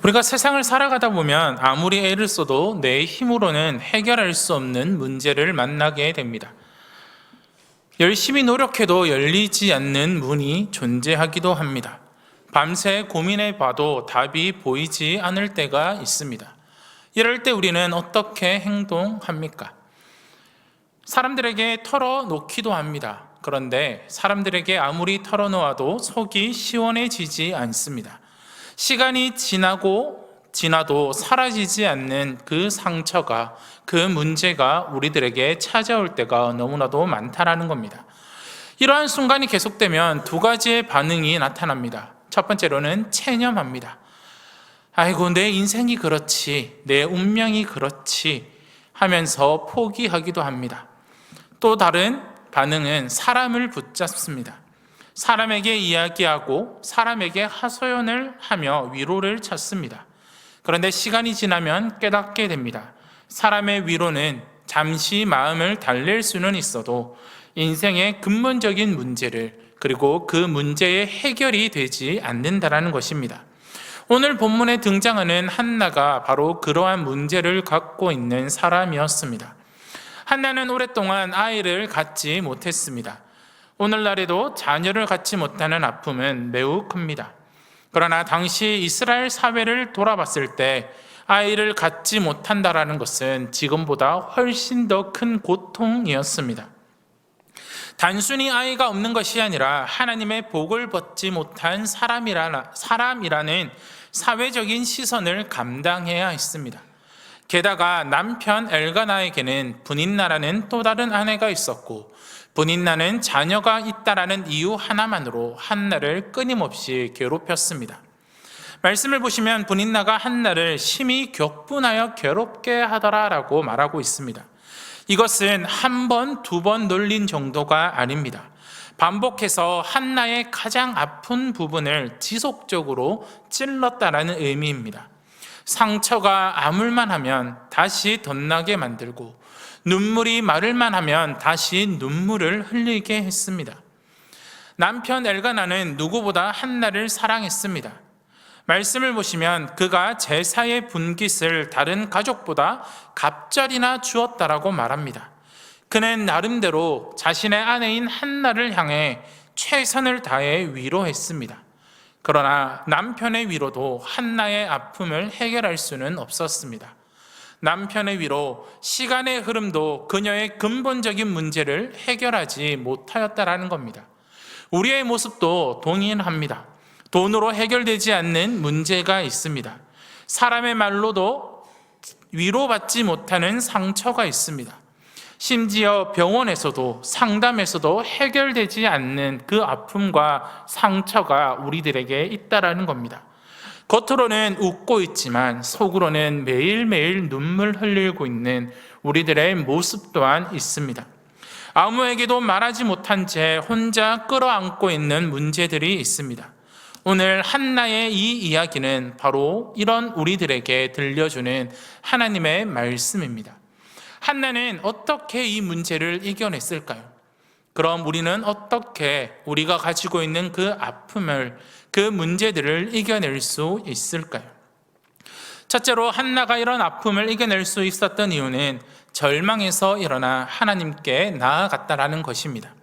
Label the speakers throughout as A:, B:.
A: 우리가 세상을 살아가다 보면 아무리 애를 써도 내 힘으로는 해결할 수 없는 문제를 만나게 됩니다. 열심히 노력해도 열리지 않는 문이 존재하기도 합니다. 밤새 고민해 봐도 답이 보이지 않을 때가 있습니다. 이럴 때 우리는 어떻게 행동합니까? 사람들에게 털어놓기도 합니다. 그런데 사람들에게 아무리 털어놓아도 속이 시원해지지 않습니다. 시간이 지나도 사라지지 않는 그 상처가, 그 문제가 우리들에게 찾아올 때가 너무나도 많다라는 겁니다. 이러한 순간이 계속되면 두 가지의 반응이 나타납니다. 첫 번째로는 체념합니다. 아이고, 내 인생이 그렇지, 내 운명이 그렇지 하면서 포기하기도 합니다. 또 다른 반응은 사람을 붙잡습니다. 사람에게 이야기하고 사람에게 하소연을 하며 위로를 찾습니다. 그런데 시간이 지나면 깨닫게 됩니다. 사람의 위로는 잠시 마음을 달랠 수는 있어도 인생의 근본적인 문제를, 그리고 그 문제의 해결이 되지 않는다라는 것입니다. 오늘 본문에 등장하는 한나가 바로 그러한 문제를 갖고 있는 사람이었습니다. 한나는 오랫동안 아이를 갖지 못했습니다. 오늘날에도 자녀를 갖지 못하는 아픔은 매우 큽니다. 그러나 당시 이스라엘 사회를 돌아봤을 때 아이를 갖지 못한다라는 것은 지금보다 훨씬 더 큰 고통이었습니다. 단순히 아이가 없는 것이 아니라 하나님의 복을 받지 못한 사람이라는 사회적인 시선을 감당해야 했습니다. 게다가 남편 엘가나에게는 브닌나라는 또 다른 아내가 있었고, 브닌나는 자녀가 있다라는 이유 하나만으로 한나를 끊임없이 괴롭혔습니다. 말씀을 보시면 브닌나가 한나를 심히 격분하여 괴롭게 하더라라고 말하고 있습니다. 이것은 한 번, 두 번 놀린 정도가 아닙니다. 반복해서 한나의 가장 아픈 부분을 지속적으로 찔렀다라는 의미입니다. 상처가 아물만 하면 다시 덧나게 만들고, 눈물이 마를만 하면 다시 눈물을 흘리게 했습니다. 남편 엘가나는 누구보다 한나를 사랑했습니다. 말씀을 보시면 그가 제사의 분깃을 다른 가족보다 갑절이나 주었다라고 말합니다. 그는 나름대로 자신의 아내인 한나를 향해 최선을 다해 위로했습니다. 그러나 남편의 위로도 한나의 아픔을 해결할 수는 없었습니다. 남편의 위로, 시간의 흐름도 그녀의 근본적인 문제를 해결하지 못하였다라는 겁니다. 우리의 모습도 동일합니다. 돈으로 해결되지 않는 문제가 있습니다. 사람의 말로도 위로받지 못하는 상처가 있습니다. 심지어 병원에서도 상담에서도 해결되지 않는 그 아픔과 상처가 우리들에게 있다라는 겁니다. 겉으로는 웃고 있지만 속으로는 매일매일 눈물 흘리고 있는 우리들의 모습 또한 있습니다. 아무에게도 말하지 못한 채 혼자 끌어안고 있는 문제들이 있습니다. 오늘 한나의 이 이야기는 바로 이런 우리들에게 들려주는 하나님의 말씀입니다. 한나는 어떻게 이 문제를 이겨냈을까요? 그럼 우리는 어떻게 우리가 가지고 있는 그 아픔을, 그 문제들을 이겨낼 수 있을까요? 첫째로 한나가 이런 아픔을 이겨낼 수 있었던 이유는 절망에서 일어나 하나님께 나아갔다라는 것입니다.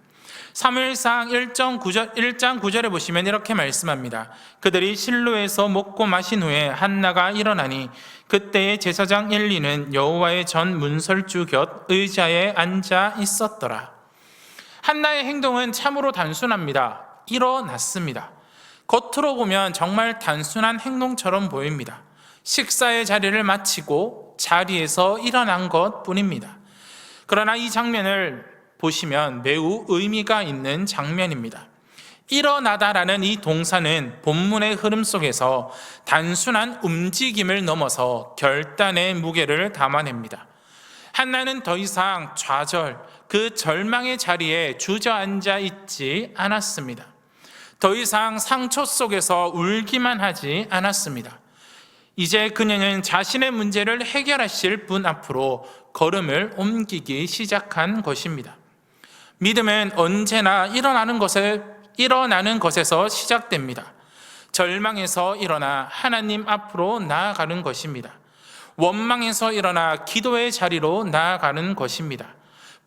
A: 사무엘상 1장 9절에 보시면 이렇게 말씀합니다. 그들이 실로에서 먹고 마신 후에 한나가 일어나니 그때의 제사장 엘리는 여호와의 전 문설주 곁 의자에 앉아 있었더라. 한나의 행동은 참으로 단순합니다. 일어났습니다. 겉으로 보면 정말 단순한 행동처럼 보입니다. 식사의 자리를 마치고 자리에서 일어난 것 뿐입니다. 그러나 이 장면을 보시면 매우 의미가 있는 장면입니다. 일어나다라는 이 동사는 본문의 흐름 속에서 단순한 움직임을 넘어서 결단의 무게를 담아냅니다. 한나는 더 이상 좌절, 그 절망의 자리에 주저앉아 있지 않았습니다. 더 이상 상처 속에서 울기만 하지 않았습니다. 이제 그녀는 자신의 문제를 해결하실 분 앞으로 걸음을 옮기기 시작한 것입니다. 믿음은 언제나 일어나는 것에서 시작됩니다. 절망에서 일어나 하나님 앞으로 나아가는 것입니다. 원망에서 일어나 기도의 자리로 나아가는 것입니다.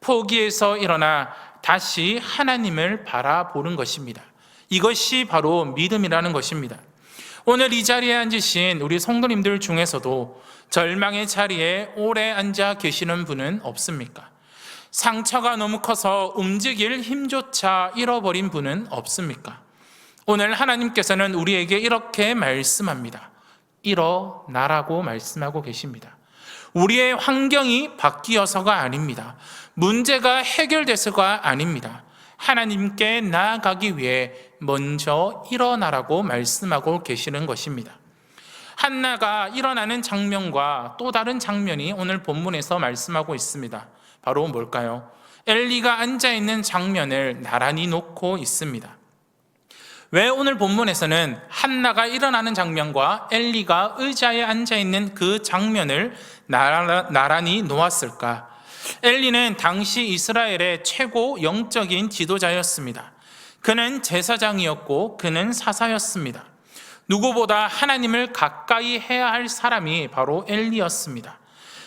A: 포기에서 일어나 다시 하나님을 바라보는 것입니다. 이것이 바로 믿음이라는 것입니다. 오늘 이 자리에 앉으신 우리 성도님들 중에서도 절망의 자리에 오래 앉아 계시는 분은 없습니까? 상처가 너무 커서 움직일 힘조차 잃어버린 분은 없습니까? 오늘 하나님께서는 우리에게 이렇게 말씀합니다. 일어나라고 말씀하고 계십니다. 우리의 환경이 바뀌어서가 아닙니다. 문제가 해결돼서가 아닙니다. 하나님께 나아가기 위해 먼저 일어나라고 말씀하고 계시는 것입니다. 한나가 일어나는 장면과 또 다른 장면이 오늘 본문에서 말씀하고 있습니다. 바로 뭘까요? 엘리가 앉아있는 장면을 나란히 놓고 있습니다. 왜 오늘 본문에서는 한나가 일어나는 장면과 엘리가 의자에 앉아있는 그 장면을 나란히 놓았을까? 엘리는 당시 이스라엘의 최고 영적인 지도자였습니다. 그는 제사장이었고 그는 사사였습니다. 누구보다 하나님을 가까이 해야 할 사람이 바로 엘리였습니다.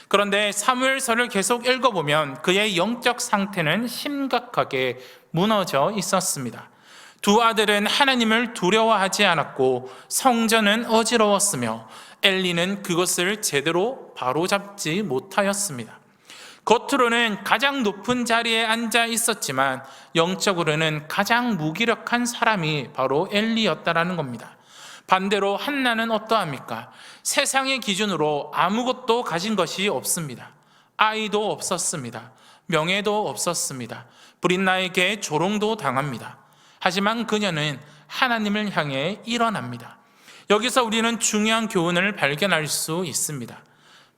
A: 그런데 사무엘서를 계속 읽어보면 그의 영적 상태는 심각하게 무너져 있었습니다. 두 아들은 하나님을 두려워하지 않았고 성전은 어지러웠으며 엘리는 그것을 제대로 바로잡지 못하였습니다. 겉으로는 가장 높은 자리에 앉아 있었지만 영적으로는 가장 무기력한 사람이 바로 엘리였다라는 겁니다. 반대로 한나는 어떠합니까? 세상의 기준으로 아무것도 가진 것이 없습니다. 아이도 없었습니다. 명예도 없었습니다. 브릿나에게 조롱도 당합니다. 하지만 그녀는 하나님을 향해 일어납니다. 여기서 우리는 중요한 교훈을 발견할 수 있습니다.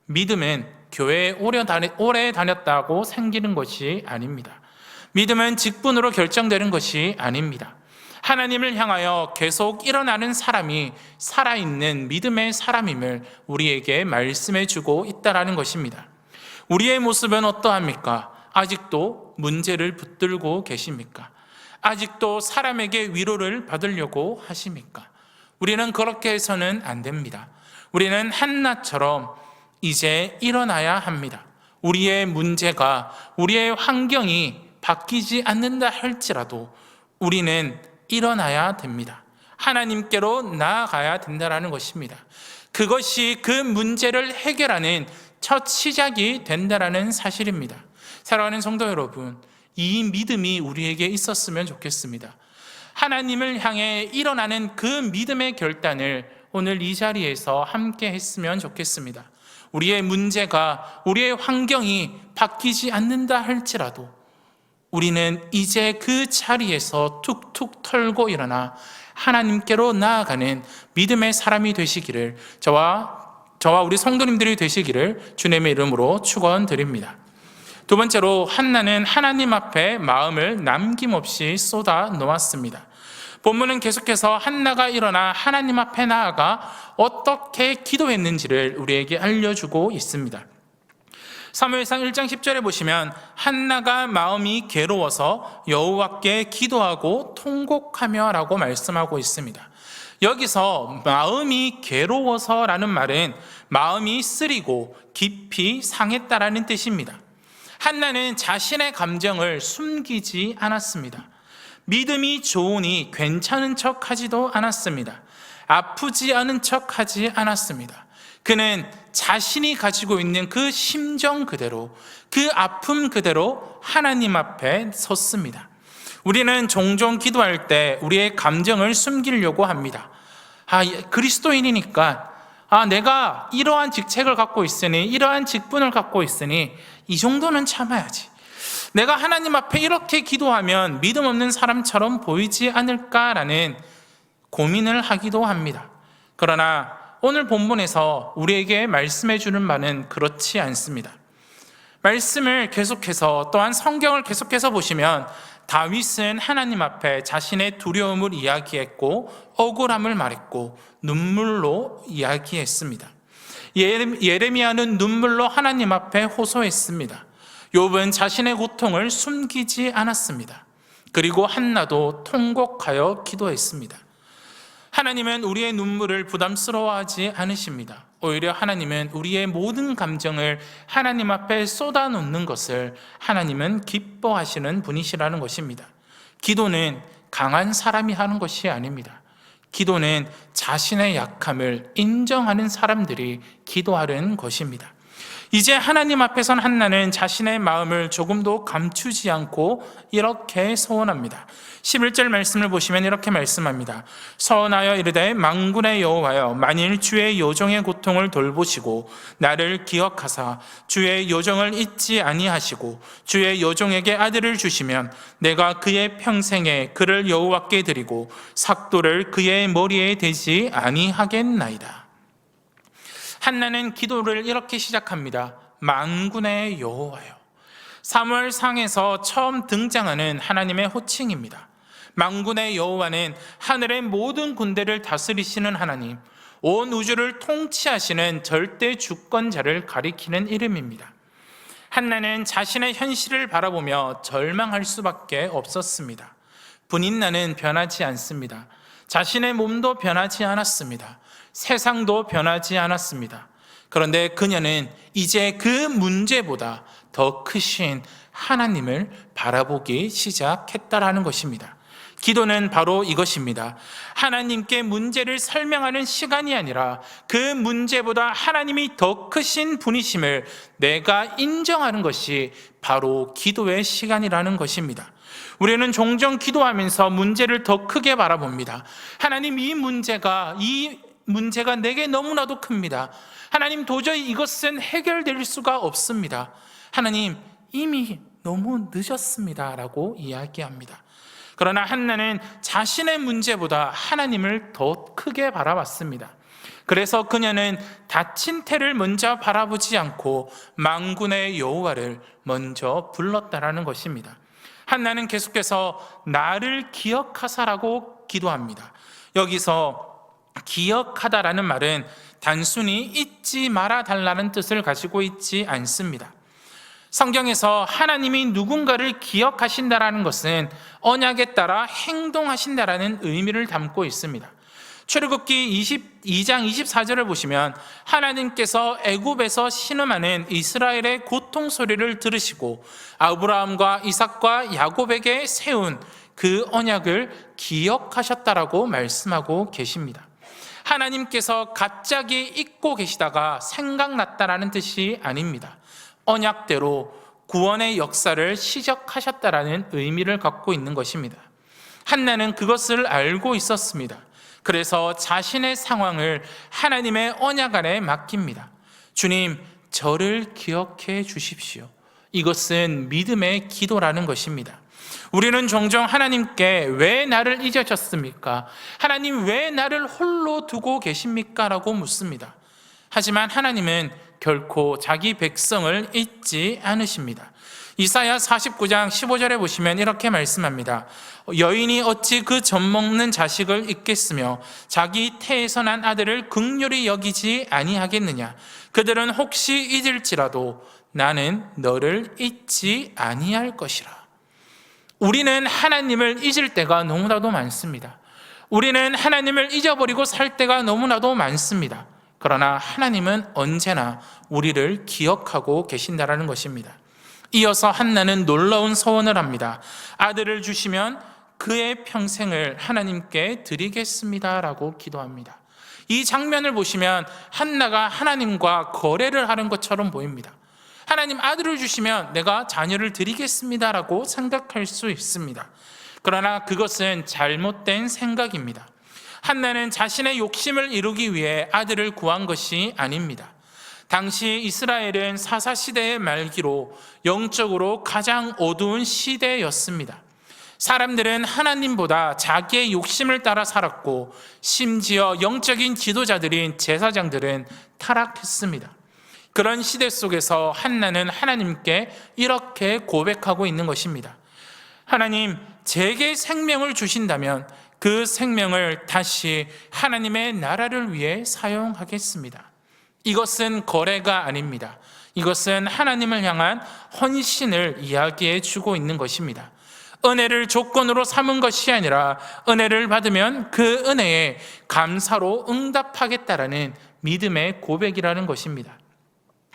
A: 믿음은 교회에 오래 다녔다고 생기는 것이 아닙니다. 믿음은 직분으로 결정되는 것이 아닙니다. 하나님을 향하여 계속 일어나는 사람이 살아있는 믿음의 사람임을 우리에게 말씀해 주고 있다는 것입니다. 우리의 모습은 어떠합니까? 아직도 문제를 붙들고 계십니까? 아직도 사람에게 위로를 받으려고 하십니까? 우리는 그렇게 해서는 안 됩니다. 우리는 한나처럼 이제 일어나야 합니다. 우리의 문제가, 우리의 환경이 바뀌지 않는다 할지라도 우리는 일어나야 됩니다. 하나님께로 나아가야 된다는 것입니다. 그것이 그 문제를 해결하는 첫 시작이 된다는 사실입니다. 사랑하는 성도 여러분, 이 믿음이 우리에게 있었으면 좋겠습니다. 하나님을 향해 일어나는 그 믿음의 결단을 오늘 이 자리에서 함께 했으면 좋겠습니다. 우리의 문제가, 우리의 환경이 바뀌지 않는다 할지라도 우리는 이제 그 자리에서 툭툭 털고 일어나 하나님께로 나아가는 믿음의 사람이 되시기를, 저와 우리 성도님들이 되시기를 주님의 이름으로 축원드립니다. 두 번째로 한나는 하나님 앞에 마음을 남김없이 쏟아 놓았습니다. 본문은 계속해서 한나가 일어나 하나님 앞에 나아가 어떻게 기도했는지를 우리에게 알려주고 있습니다. 사무엘상 1장 10절에 보시면 한나가 마음이 괴로워서 여호와께 기도하고 통곡하며 라고 말씀하고 있습니다. 여기서 마음이 괴로워서라는 말은 마음이 쓰리고 깊이 상했다라는 뜻입니다. 한나는 자신의 감정을 숨기지 않았습니다. 믿음이 좋으니 괜찮은 척 하지도 않았습니다. 아프지 않은 척 하지 않았습니다. 그는 자신이 가지고 있는 그 심정 그대로, 그 아픔 그대로 하나님 앞에 섰습니다. 우리는 종종 기도할 때 우리의 감정을 숨기려고 합니다. 그리스도인이니까, 내가 이러한 직책을 갖고 있으니, 이러한 직분을 갖고 있으니 이 정도는 참아야지. 내가 하나님 앞에 이렇게 기도하면 믿음 없는 사람처럼 보이지 않을까라는 고민을 하기도 합니다. 그러나 오늘 본문에서 우리에게 말씀해 주는 바는 그렇지 않습니다. 말씀을 계속해서, 또한 성경을 계속해서 보시면 다윗은 하나님 앞에 자신의 두려움을 이야기했고 억울함을 말했고 눈물로 이야기했습니다. 예레미야는 눈물로 하나님 앞에 호소했습니다. 욥은 자신의 고통을 숨기지 않았습니다. 그리고 한나도 통곡하여 기도했습니다. 하나님은 우리의 눈물을 부담스러워하지 않으십니다. 오히려 하나님은 우리의 모든 감정을 하나님 앞에 쏟아놓는 것을 하나님은 기뻐하시는 분이시라는 것입니다. 기도는 강한 사람이 하는 것이 아닙니다. 기도는 자신의 약함을 인정하는 사람들이 기도하는 것입니다. 이제 하나님 앞에선 한나는 자신의 마음을 조금도 감추지 않고 이렇게 서원합니다. 11절 말씀을 보시면 이렇게 말씀합니다. 서원하여 이르되 만군의 여호와여, 만일 주의 요정의 고통을 돌보시고 나를 기억하사 주의 요정을 잊지 아니하시고 주의 요정에게 아들을 주시면 내가 그의 평생에 그를 여호와께 드리고 삭도를 그의 머리에 대지 아니하겠나이다. 한나는 기도를 이렇게 시작합니다. 만군의 여호와여. 사무엘상에서 처음 등장하는 하나님의 호칭입니다. 만군의 여호와는 하늘의 모든 군대를 다스리시는 하나님, 온 우주를 통치하시는 절대 주권자를 가리키는 이름입니다. 한나는 자신의 현실을 바라보며 절망할 수밖에 없었습니다. 분인나는 변하지 않습니다. 자신의 몸도 변하지 않았습니다. 세상도 변하지 않았습니다. 그런데 그녀는 이제 그 문제보다 더 크신 하나님을 바라보기 시작했다라는 것입니다. 기도는 바로 이것입니다. 하나님께 문제를 설명하는 시간이 아니라 그 문제보다 하나님이 더 크신 분이심을 내가 인정하는 것이 바로 기도의 시간이라는 것입니다. 우리는 종종 기도하면서 문제를 더 크게 바라봅니다. 하나님, 이 문제가 내게 너무나도 큽니다. 하나님, 도저히 이것은 해결될 수가 없습니다. 하나님, 이미 너무 늦었습니다 라고 이야기합니다. 그러나 한나는 자신의 문제보다 하나님을 더 크게 바라봤습니다. 그래서 그녀는 다친 태를 먼저 바라보지 않고 만군의 여호와를 먼저 불렀다라는 것입니다. 한나는 계속해서 나를 기억하사라고 기도합니다. 여기서 기억하다라는 말은 단순히 잊지 말아 달라는 뜻을 가지고 있지 않습니다. 성경에서 하나님이 누군가를 기억하신다라는 것은 언약에 따라 행동하신다라는 의미를 담고 있습니다. 출애굽기 22장 24절을 보시면 하나님께서 애굽에서 신음하는 이스라엘의 고통 소리를 들으시고 아브라함과 이삭과 야곱에게 세운 그 언약을 기억하셨다라고 말씀하고 계십니다. 하나님께서 갑자기 잊고 계시다가 생각났다라는 뜻이 아닙니다. 언약대로 구원의 역사를 시작하셨다라는 의미를 갖고 있는 것입니다. 한나는 그것을 알고 있었습니다. 그래서 자신의 상황을 하나님의 언약 안에 맡깁니다. 주님, 저를 기억해 주십시오. 이것은 믿음의 기도라는 것입니다. 우리는 종종 하나님께 왜 나를 잊으셨습니까? 하나님, 왜 나를 홀로 두고 계십니까? 라고 묻습니다. 하지만 하나님은 결코 자기 백성을 잊지 않으십니다. 이사야 49장 15절에 보시면 이렇게 말씀합니다. 여인이 어찌 그 젖먹는 자식을 잊겠으며 자기 태에서 난 아들을 긍휼히 여기지 아니하겠느냐. 그들은 혹시 잊을지라도 나는 너를 잊지 아니할 것이라. 우리는 하나님을 잊을 때가 너무나도 많습니다. 우리는 하나님을 잊어버리고 살 때가 너무나도 많습니다. 그러나 하나님은 언제나 우리를 기억하고 계신다라는 것입니다. 이어서 한나는 놀라운 서원을 합니다. 아들을 주시면 그의 평생을 하나님께 드리겠습니다 라고 기도합니다. 이 장면을 보시면 한나가 하나님과 거래를 하는 것처럼 보입니다. 하나님, 아들을 주시면 내가 자녀를 드리겠습니다 라고 생각할 수 있습니다. 그러나 그것은 잘못된 생각입니다. 한나는 자신의 욕심을 이루기 위해 아들을 구한 것이 아닙니다. 당시 이스라엘은 사사시대의 말기로 영적으로 가장 어두운 시대였습니다. 사람들은 하나님보다 자기의 욕심을 따라 살았고 심지어 영적인 지도자들인 제사장들은 타락했습니다. 그런 시대 속에서 한나는 하나님께 이렇게 고백하고 있는 것입니다. 하나님, 제게 생명을 주신다면 그 생명을 다시 하나님의 나라를 위해 사용하겠습니다. 이것은 거래가 아닙니다. 이것은 하나님을 향한 헌신을 이야기해 주고 있는 것입니다. 은혜를 조건으로 삼은 것이 아니라 은혜를 받으면 그 은혜에 감사로 응답하겠다라는 믿음의 고백이라는 것입니다.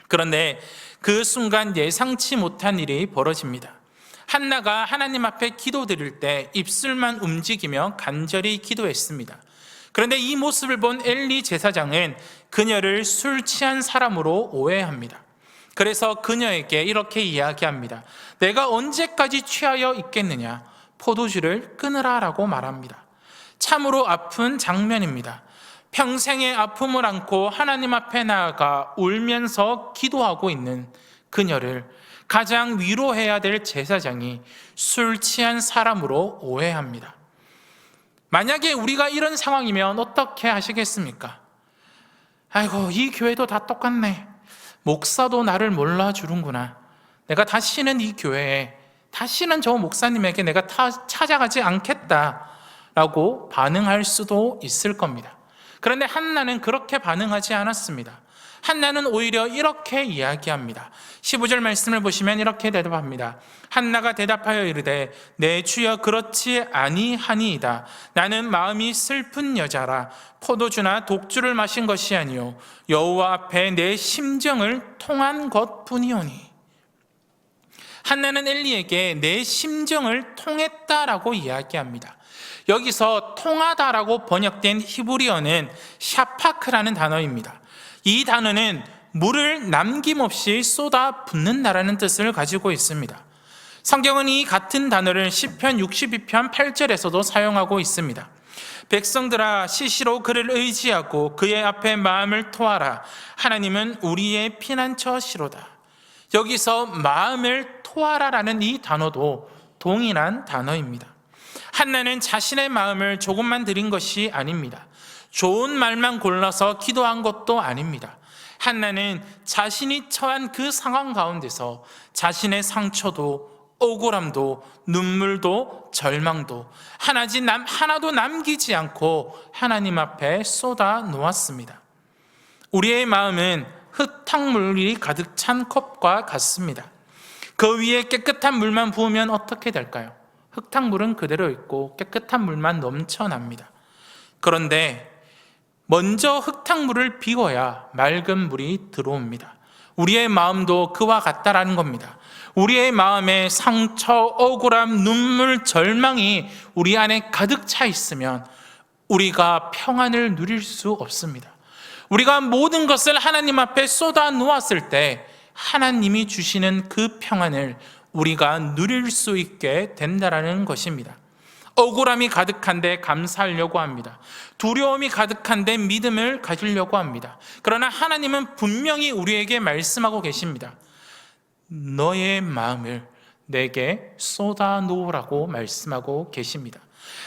A: 그런데 그 순간 예상치 못한 일이 벌어집니다. 한나가 하나님 앞에 기도드릴 때 입술만 움직이며 간절히 기도했습니다. 그런데 이 모습을 본 엘리 제사장은 그녀를 술 취한 사람으로 오해합니다. 그래서 그녀에게 이렇게 이야기합니다. 내가 언제까지 취하여 있겠느냐? 포도주를 끊으라 라고 말합니다. 참으로 아픈 장면입니다. 평생의 아픔을 안고 하나님 앞에 나아가 울면서 기도하고 있는 그녀를 가장 위로해야 될 제사장이 술 취한 사람으로 오해합니다. 만약에 우리가 이런 상황이면 어떻게 하시겠습니까? 아이고, 이 교회도 다 똑같네. 목사도 나를 몰라주는구나. 내가 다시는 이 교회에, 다시는 저 목사님에게 내가 찾아가지 않겠다라고 반응할 수도 있을 겁니다. 그런데 한나는 그렇게 반응하지 않았습니다. 한나는 오히려 이렇게 이야기합니다. 15절 말씀을 보시면 이렇게 대답합니다. 한나가 대답하여 이르되 내 주여 그렇지 아니하니이다. 나는 마음이 슬픈 여자라. 포도주나 독주를 마신 것이 아니요 여호와 앞에 내 심정을 통한 것뿐이오니. 한나는 엘리에게 내 심정을 통했다라고 이야기합니다. 여기서 통하다라고 번역된 히브리어는 샤파크라는 단어입니다. 이 단어는 물을 남김없이 쏟아 붓는다라는 뜻을 가지고 있습니다. 성경은 이 같은 단어를 시편 62편 8절에서도 사용하고 있습니다. 백성들아 시시로 그를 의지하고 그의 앞에 마음을 토하라. 하나님은 우리의 피난처시로다. 여기서 마음을 토하라라는 이 단어도 동일한 단어입니다. 한나는 자신의 마음을 조금만 드린 것이 아닙니다. 좋은 말만 골라서 기도한 것도 아닙니다. 한나는 자신이 처한 그 상황 가운데서 자신의 상처도 억울함도 눈물도 절망도 하나도 남기지 않고 하나님 앞에 쏟아 놓았습니다. 우리의 마음은 흙탕물이 가득 찬 컵과 같습니다. 그 위에 깨끗한 물만 부으면 어떻게 될까요? 흙탕물은 그대로 있고 깨끗한 물만 넘쳐납니다. 그런데 먼저 흙탕물을 비워야 맑은 물이 들어옵니다. 우리의 마음도 그와 같다라는 겁니다. 우리의 마음에 상처, 억울함, 눈물, 절망이 우리 안에 가득 차 있으면 우리가 평안을 누릴 수 없습니다. 우리가 모든 것을 하나님 앞에 쏟아 놓았을 때 하나님이 주시는 그 평안을 우리가 누릴 수 있게 된다라는 것입니다. 억울함이 가득한데 감사하려고 합니다. 두려움이 가득한데 믿음을 가지려고 합니다. 그러나 하나님은 분명히 우리에게 말씀하고 계십니다. 너의 마음을 내게 쏟아 놓으라고 말씀하고 계십니다.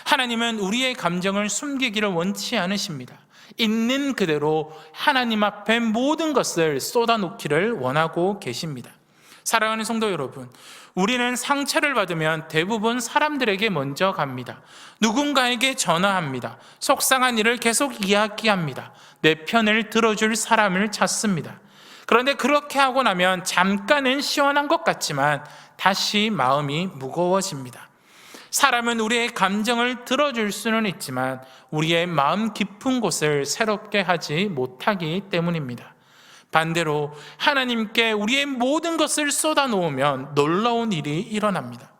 A: 하나님은 우리의 감정을 숨기기를 원치 않으십니다. 있는 그대로 하나님 앞에 모든 것을 쏟아 놓기를 원하고 계십니다. 사랑하는 성도 여러분, 우리는 상처를 받으면 대부분 사람들에게 먼저 갑니다. 누군가에게 전화합니다. 속상한 일을 계속 이야기합니다. 내 편을 들어줄 사람을 찾습니다. 그런데 그렇게 하고 나면 잠깐은 시원한 것 같지만 다시 마음이 무거워집니다. 사람은 우리의 감정을 들어줄 수는 있지만 우리의 마음 깊은 곳을 새롭게 하지 못하기 때문입니다. 반대로 하나님께 우리의 모든 것을 쏟아놓으면 놀라운 일이 일어납니다.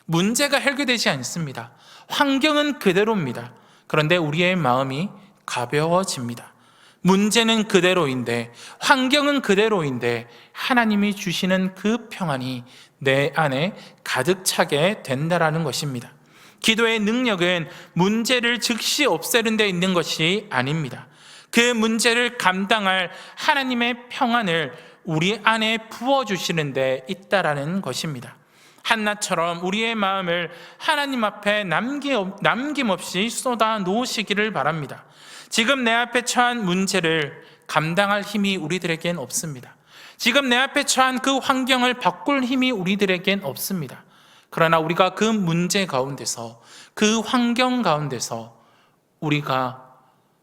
A: 문제가 해결되지 않습니다. 환경은 그대로입니다. 그런데 우리의 마음이 가벼워집니다. 문제는 그대로인데, 환경은 그대로인데 하나님이 주시는 그 평안이 내 안에 가득 차게 된다라는 것입니다. 기도의 능력은 문제를 즉시 없애는 데 있는 것이 아닙니다. 그 문제를 감당할 하나님의 평안을 우리 안에 부어주시는 데 있다라는 것입니다. 한나처럼 우리의 마음을 하나님 앞에 남김없이 쏟아 놓으시기를 바랍니다. 지금 내 앞에 처한 문제를 감당할 힘이 우리들에겐 없습니다. 지금 내 앞에 처한 그 환경을 바꿀 힘이 우리들에겐 없습니다. 그러나 우리가 그 문제 가운데서, 그 환경 가운데서 우리가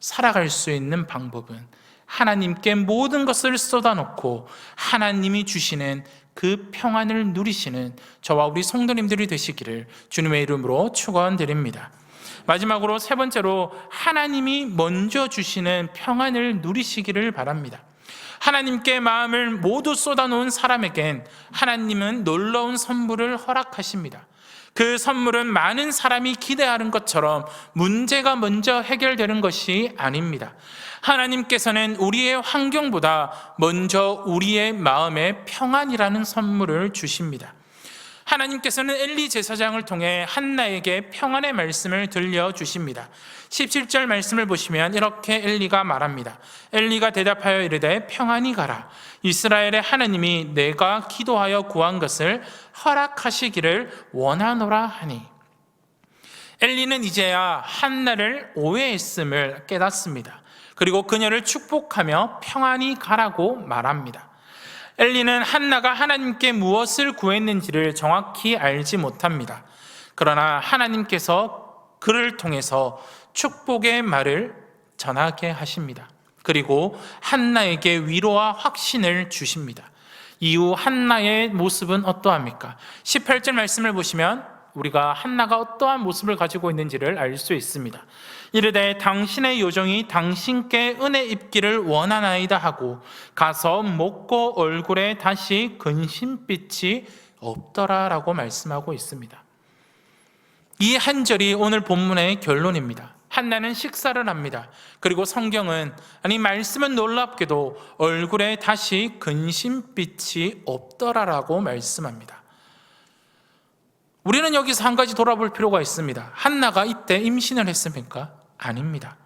A: 살아갈 수 있는 방법은 하나님께 모든 것을 쏟아놓고 하나님이 주시는 그 평안을 누리시는 저와 우리 성도님들이 되시기를 주님의 이름으로 축원드립니다. 마지막으로 세 번째로 하나님이 먼저 주시는 평안을 누리시기를 바랍니다. 하나님께 마음을 모두 쏟아놓은 사람에겐 하나님은 놀라운 선물을 허락하십니다. 그 선물은 많은 사람이 기대하는 것처럼 문제가 먼저 해결되는 것이 아닙니다. 하나님께서는 우리의 환경보다 먼저 우리의 마음에 평안이라는 선물을 주십니다. 하나님께서는 엘리 제사장을 통해 한나에게 평안의 말씀을 들려주십니다. 17절 말씀을 보시면 이렇게 엘리가 말합니다. 엘리가 대답하여 이르되 평안히 가라. 이스라엘의 하나님이 내가 기도하여 구한 것을 허락하시기를 원하노라 하니. 엘리는 이제야 한나를 오해했음을 깨닫습니다. 그리고 그녀를 축복하며 평안히 가라고 말합니다. 엘리는 한나가 하나님께 무엇을 구했는지를 정확히 알지 못합니다. 그러나 하나님께서 그를 통해서 축복의 말을 전하게 하십니다. 그리고 한나에게 위로와 확신을 주십니다. 이후 한나의 모습은 어떠합니까? 18절 말씀을 보시면 우리가 한나가 어떠한 모습을 가지고 있는지를 알 수 있습니다. 이르되 당신의 요정이 당신께 은혜 입기를 원하나이다 하고 가서 먹고 얼굴에 다시 근심빛이 없더라 라고 말씀하고 있습니다. 이 한 절이 오늘 본문의 결론입니다. 한나는 식사를 합니다. 그리고 성경은, 아니 말씀은 놀랍게도 얼굴에 다시 근심빛이 없더라라고 말씀합니다. 우리는 여기서 한 가지 돌아볼 필요가 있습니다. 한나가 이때 임신을 했습니까? 아닙니다.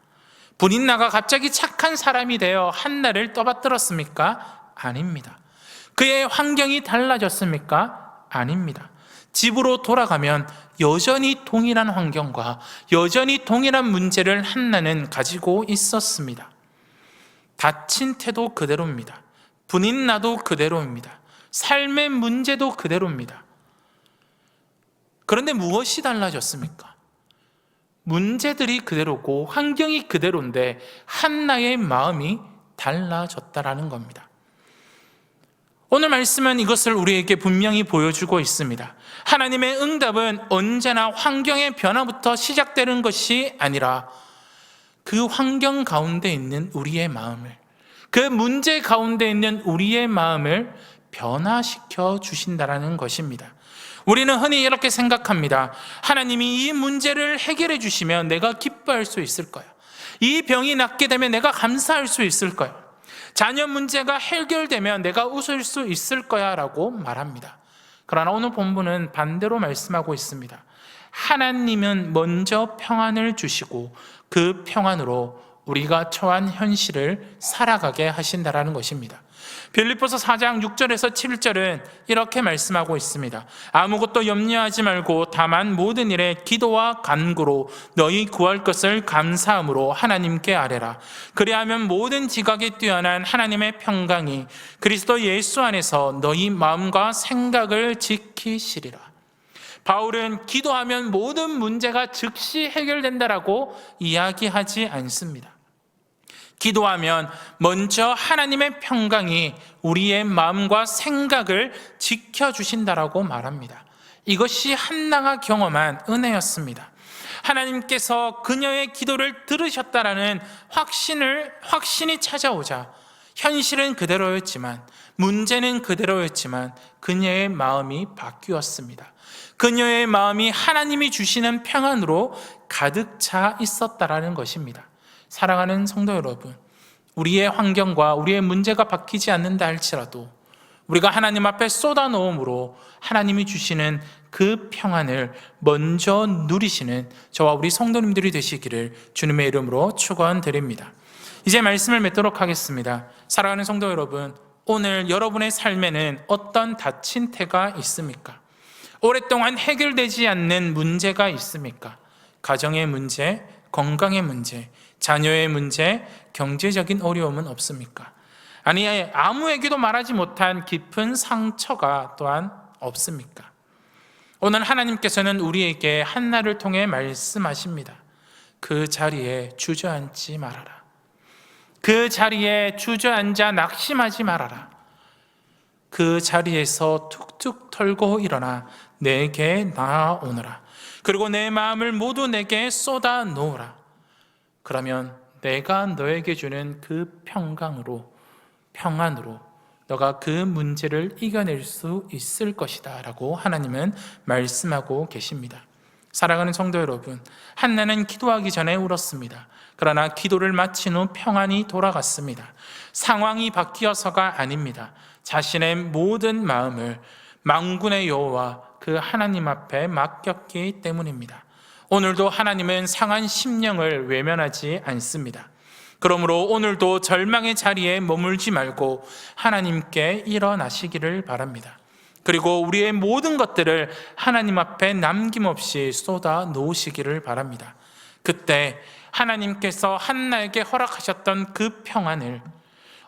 A: 분인나가 갑자기 착한 사람이 되어 한나를 떠받들었습니까? 아닙니다. 그의 환경이 달라졌습니까? 아닙니다. 집으로 돌아가면 여전히 동일한 환경과 여전히 동일한 문제를 한나는 가지고 있었습니다. 다친 태도 그대로입니다. 분인나도 그대로입니다. 삶의 문제도 그대로입니다. 그런데 무엇이 달라졌습니까? 문제들이 그대로고 환경이 그대로인데 한나의 마음이 달라졌다라는 겁니다. 오늘 말씀은 이것을 우리에게 분명히 보여주고 있습니다. 하나님의 응답은 언제나 환경의 변화부터 시작되는 것이 아니라 그 환경 가운데 있는 우리의 마음을, 그 문제 가운데 있는 우리의 마음을 변화시켜 주신다라는 것입니다. 우리는 흔히 이렇게 생각합니다. 하나님이 이 문제를 해결해 주시면 내가 기뻐할 수 있을 거야. 이 병이 낫게 되면 내가 감사할 수 있을 거야. 자녀 문제가 해결되면 내가 웃을 수 있을 거야 라고 말합니다. 그러나 오늘 본문은 반대로 말씀하고 있습니다. 하나님은 먼저 평안을 주시고 그 평안으로 우리가 처한 현실을 살아가게 하신다라는 것입니다. 빌립보서 4장 6절에서 7절은 이렇게 말씀하고 있습니다. 아무것도 염려하지 말고 다만 모든 일에 기도와 간구로 너희 구할 것을 감사함으로 하나님께 아뢰라. 그리하면 모든 지각에 뛰어난 하나님의 평강이 그리스도 예수 안에서 너희 마음과 생각을 지키시리라. 바울은 기도하면 모든 문제가 즉시 해결된다라고 이야기하지 않습니다. 기도하면 먼저 하나님의 평강이 우리의 마음과 생각을 지켜주신다라고 말합니다. 이것이 한나가 경험한 은혜였습니다. 하나님께서 그녀의 기도를 들으셨다라는 확신이 찾아오자 현실은 그대로였지만, 문제는 그대로였지만 그녀의 마음이 바뀌었습니다. 그녀의 마음이 하나님이 주시는 평안으로 가득 차 있었다라는 것입니다. 사랑하는 성도 여러분, 우리의 환경과 우리의 문제가 바뀌지 않는다 할지라도 우리가 하나님 앞에 쏟아놓음으로 하나님이 주시는 그 평안을 먼저 누리시는 저와 우리 성도님들이 되시기를 주님의 이름으로 축원드립니다. 이제 말씀을 맺도록 하겠습니다. 사랑하는 성도 여러분, 오늘 여러분의 삶에는 어떤 다친 태가 있습니까? 오랫동안 해결되지 않는 문제가 있습니까? 가정의 문제, 건강의 문제, 자녀의 문제, 경제적인 어려움은 없습니까? 아니, 아무에게도 말하지 못한 깊은 상처가 또한 없습니까? 오늘 하나님께서는 우리에게 한나를 통해 말씀하십니다. 그 자리에 주저앉지 말아라. 그 자리에 주저앉아 낙심하지 말아라. 그 자리에서 툭툭 털고 일어나 내게 나아오너라. 그리고 내 마음을 모두 내게 쏟아 놓으라. 그러면 내가 너에게 주는 그 평안으로 너가 그 문제를 이겨낼 수 있을 것이다 라고 하나님은 말씀하고 계십니다. 사랑하는 성도 여러분, 한나는 기도하기 전에 울었습니다. 그러나 기도를 마친 후 평안이 돌아갔습니다. 상황이 바뀌어서가 아닙니다. 자신의 모든 마음을 만군의 여호와 그 하나님 앞에 맡겼기 때문입니다. 오늘도 하나님은 상한 심령을 외면하지 않습니다. 그러므로 오늘도 절망의 자리에 머물지 말고 하나님께 일어나시기를 바랍니다. 그리고 우리의 모든 것들을 하나님 앞에 남김없이 쏟아 놓으시기를 바랍니다. 그때 하나님께서 한나에게 허락하셨던 그 평안을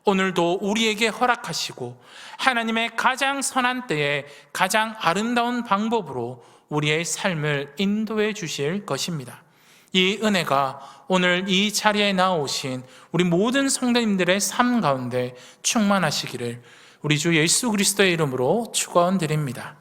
A: 오늘도 우리에게 허락하시고 하나님의 가장 선한 때에 가장 아름다운 방법으로 우리의 삶을 인도해 주실 것입니다. 이 은혜가 오늘 이 자리에 나오신 우리 모든 성도님들의 삶 가운데 충만하시기를 우리 주 예수 그리스도의 이름으로 축원드립니다.